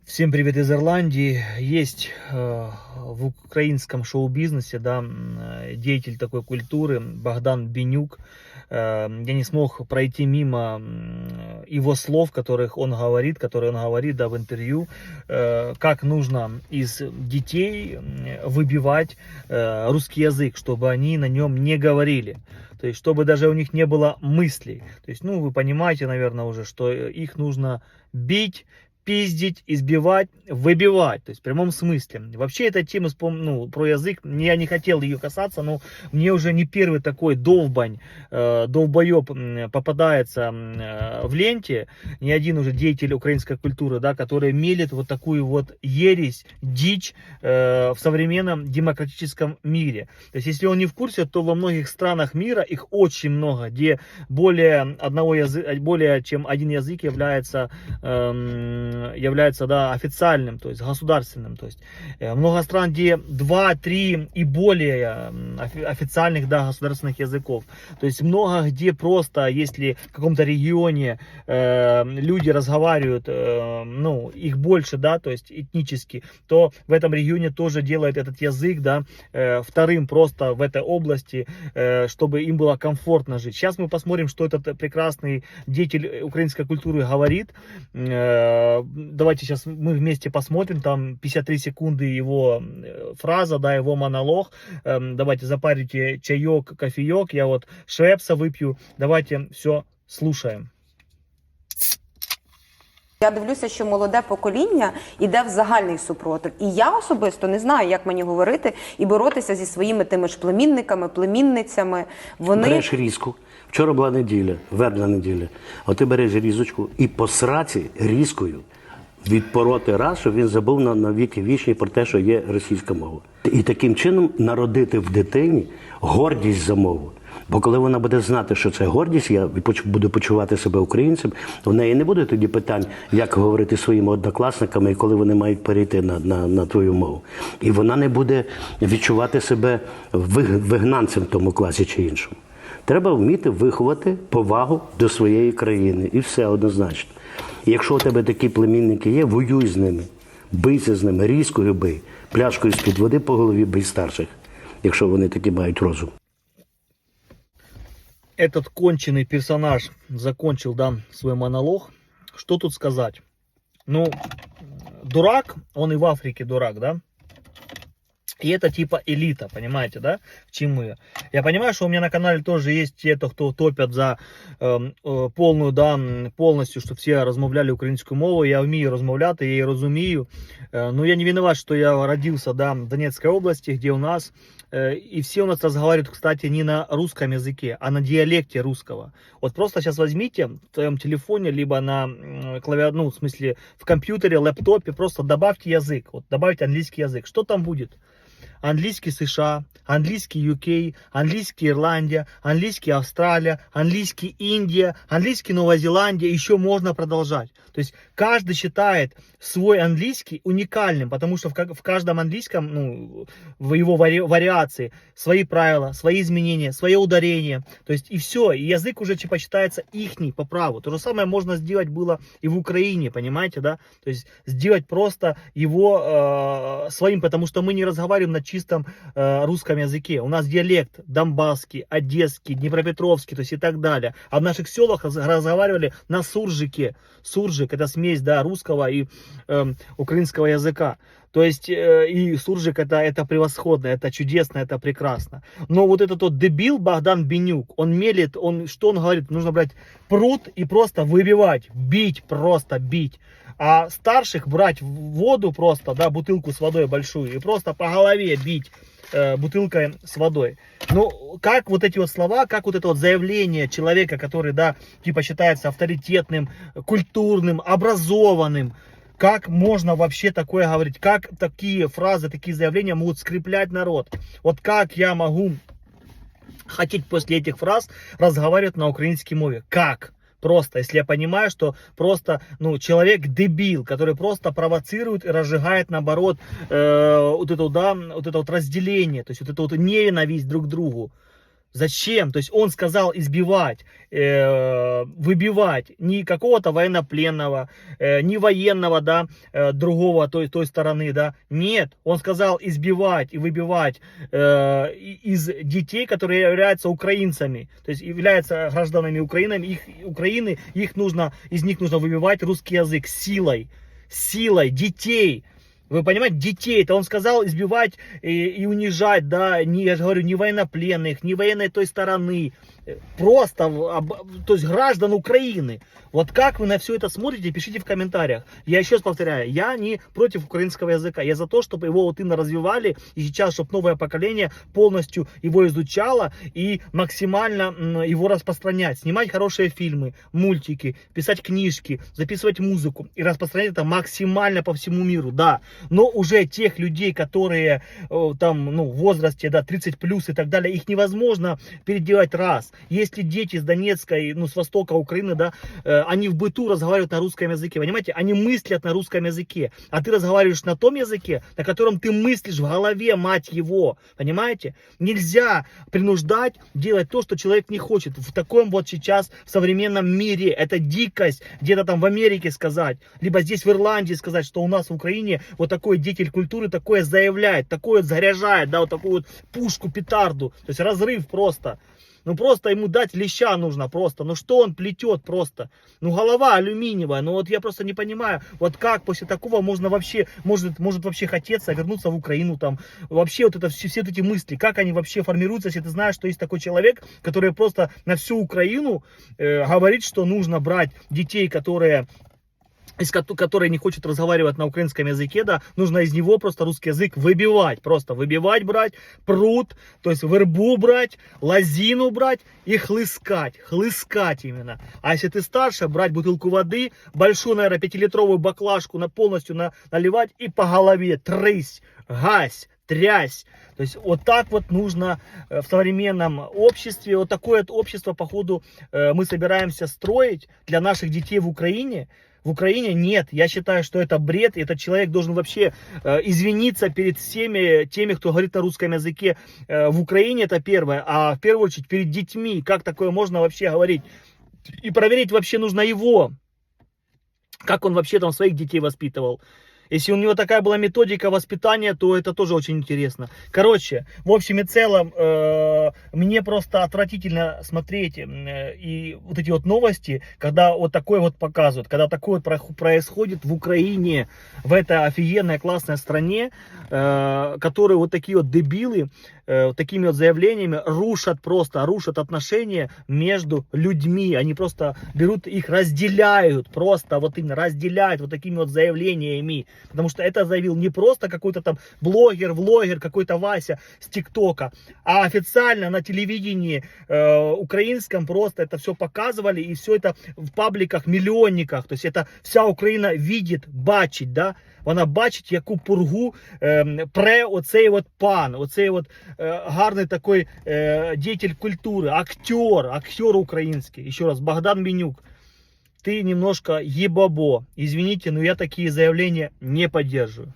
Всем привет из Ирландии. Есть в украинском шоу-бизнесе, да, деятель такой культуры Богдан Бенюк. Я не смог пройти мимо его слов, которые он говорит, да, в интервью, как нужно из детей выбивать русский язык, чтобы они на нем не говорили. То есть, чтобы даже у них не было мыслей. То есть, ну, вы понимаете, наверное, уже, что их нужно бить, пиздить, избивать, выбивать, то есть в прямом смысле. Вообще эта тема про язык, я не хотел ее касаться, но мне уже не первый такой долбоеб попадается в ленте, не один уже деятель украинской культуры, да, который мелит вот такую вот ересь, дичь в современном демократическом мире. То есть если он не в курсе, то во многих странах мира, их очень много, где более чем один язык является да, официальным, то есть государственным. То есть много стран, где 2, 3 и более официальных, да, государственных языков. То есть много где просто, если в каком-то регионе люди разговаривают, ну, их больше, да, то есть этнически, то в этом регионе тоже делают этот язык, да, вторым просто в этой области, чтобы им было комфортно жить. Сейчас мы посмотрим, что этот прекрасный деятель украинской культуры говорит. Давайте сейчас мы вместе посмотрим, там 53 секунды его фраза, да, его монолог. Давайте запарите чаек, кофеек, я вот швепса выпью. Давайте все слушаем. Я дивлюся, що молоде покоління йде в загальний супротив. І я особисто не знаю, як мені говорити і боротися зі своїми тими ж племінниками, племінницями. Береш різку. Вчора була неділя, вербна неділя. От ти береш різочку і по сраці різкою відпороти раз, щоб він забув на віки вічні про те, що є російська мова. І таким чином народити в дитині гордість за мову. Бо коли вона буде знати, що це гордість, я буду почувати себе українцем, в неї не буде тоді питань, як говорити своїми однокласниками, і коли вони мають перейти на твою мову. І вона не буде відчувати себе вигнанцем в тому класі чи іншому. Треба вміти виховати повагу до своєї країни. І все однозначно. І якщо у тебе такі племінники є, воюй з ними. Бийся з ними, різкою бий. Пляшкою з-під води по голові бий старших, якщо вони такі мають розум. Этот конченый персонаж закончил, да, свой монолог. Что тут сказать? Ну, дурак, он и в Африке дурак, да? И это типа элита, понимаете, да, к чему я? Я понимаю, что у меня на канале тоже есть те, кто топят за полную, да, полностью, щоб всі розмовляли українською мовою. Я вмію розмовляти, я її розумію. Но я не виноват, что я родился, да, в Донецкой области, где у нас, и все у нас разговаривают, кстати, не на русском языке, а на диалекте русского. Вот просто сейчас возьмите в твоем телефоне, либо на клавиатуре, ну, в смысле, в компьютере, лэптопе, просто добавьте язык, вот добавьте английский язык. Что там будет? Английский США, английский UK, английский Ирландия, английский Австралия, английский Индия, английский Новая Зеландия, еще можно продолжать. То есть каждый считает свой английский уникальным, потому что в каждом английском, ну, в его вариации свои правила, свои изменения, свое ударение. То есть и все, и язык уже типа считается ихний по праву. То же самое можно сделать было и в Украине, понимаете, да? То есть сделать просто его своим, потому что мы не разговариваем на чистом русском языке. У нас диалект донбасский, одесский, днепропетровский, то есть и так далее. А в наших селах разговаривали на суржике. Суржик — это смесь, да, русского и украинского языка. То есть и суржик это превосходно, это чудесно, это прекрасно. Но вот этот вот дебил Богдан Бенюк, он мелит, что он говорит? Нужно брать пруд и просто выбивать, бить, просто бить. А старших брать в воду просто, да, бутылку с водой большую и просто по голове бить бутылкой с водой. Ну, как вот эти вот слова, как вот это вот заявление человека, который, да, типа считается авторитетным, культурным, образованным, как можно вообще такое говорить? Как такие фразы, такие заявления могут скреплять народ? Вот как я могу хотеть после этих фраз разговаривать на украинской мове? Как? Просто, если я понимаю, что просто, ну, человек дебил, который просто провоцирует и разжигает, наоборот, вот это вот разделение, то есть вот это вот ненависть друг к другу. Зачем? То есть он сказал избивать, выбивать не какого-то военнопленного, не военного, да, другого той стороны, да. Нет, он сказал избивать и выбивать из детей, которые являются украинцами, то есть являются гражданами Украины, из них нужно выбивать русский язык силой детей. Вы понимаете, детей, это он сказал избивать и унижать, да, я же говорю, не военнопленных, не военной той стороны, просто, то есть граждан Украины. Вот как вы на все это смотрите, пишите в комментариях. Я еще раз повторяю, я не против украинского языка, я за то, чтобы его вот именно развивали, и сейчас, чтобы новое поколение полностью его изучало и максимально его распространять, снимать хорошие фильмы, мультики, писать книжки, записывать музыку и распространять это максимально по всему миру, да. Но уже тех людей, которые там, ну, в возрасте, да, 30 плюс и так далее, их невозможно переделать раз. Если дети с Донецка, ну, с востока Украины, да, они в быту разговаривают на русском языке, понимаете, они мыслят на русском языке, а ты разговариваешь на том языке, на котором ты мыслишь в голове, мать его, понимаете? Нельзя принуждать делать то, что человек не хочет. В таком вот сейчас, в современном мире, это дикость, где-то там в Америке сказать, либо здесь в Ирландии сказать, что у нас в Украине вот такой деятель культуры такое заявляет, такое заряжает, да, вот такую вот пушку, петарду, то есть разрыв просто. Ну просто ему дать леща нужно просто. Ну что он плетет просто? Ну голова алюминиевая. Ну вот я просто не понимаю, вот как после такого можно вообще, может вообще хотеться вернуться в Украину там. Вообще вот это все эти мысли, как они вообще формируются, если ты знаешь, что есть такой человек, который просто на всю Украину говорит, что нужно брать детей, которые не хочет разговаривать на украинском языке, да, нужно из него просто русский язык выбивать, просто выбивать брать, пруд, то есть вербу брать, лозину брать и хлыскать именно. А если ты старше, брать бутылку воды, большую, наверное, 5-литровую баклажку полностью наливать и по голове трысь, гась, трясь. То есть вот так вот нужно в современном обществе, вот такое вот общество, походу, мы собираемся строить для наших детей в Украине. В Украине нет, я считаю, что это бред, и этот человек должен вообще извиниться перед всеми теми, кто говорит на русском языке в Украине, это первое, а в первую очередь перед детьми, как такое можно вообще говорить. И проверить вообще нужно его, как он вообще там своих детей воспитывал. Если у него такая была методика воспитания, то это тоже очень интересно. Короче, в общем и целом, мне просто отвратительно смотреть и вот эти вот новости, когда вот такое вот показывают, когда такое вот происходит в Украине, в этой офигенной классной стране, которые вот такие вот дебилы, такими вот заявлениями рушат отношения между людьми. Они просто берут их, разделяют, просто вот именно разделяют вот такими вот заявлениями. Потому что это заявил не просто какой-то там влогер, какой-то Вася с ТикТока, а официально на телевидении украинском просто это все показывали, и все это в пабликах, миллионниках. То есть это вся Украина видит, бачить, да? Вона бачить, яку пургу пре оцей от пан, оцей от гарний такий діятель культури, актер український. Еще раз, Богдан Менюк, ты немножко ебабо. Извините, но я такие заявления не поддерживаю.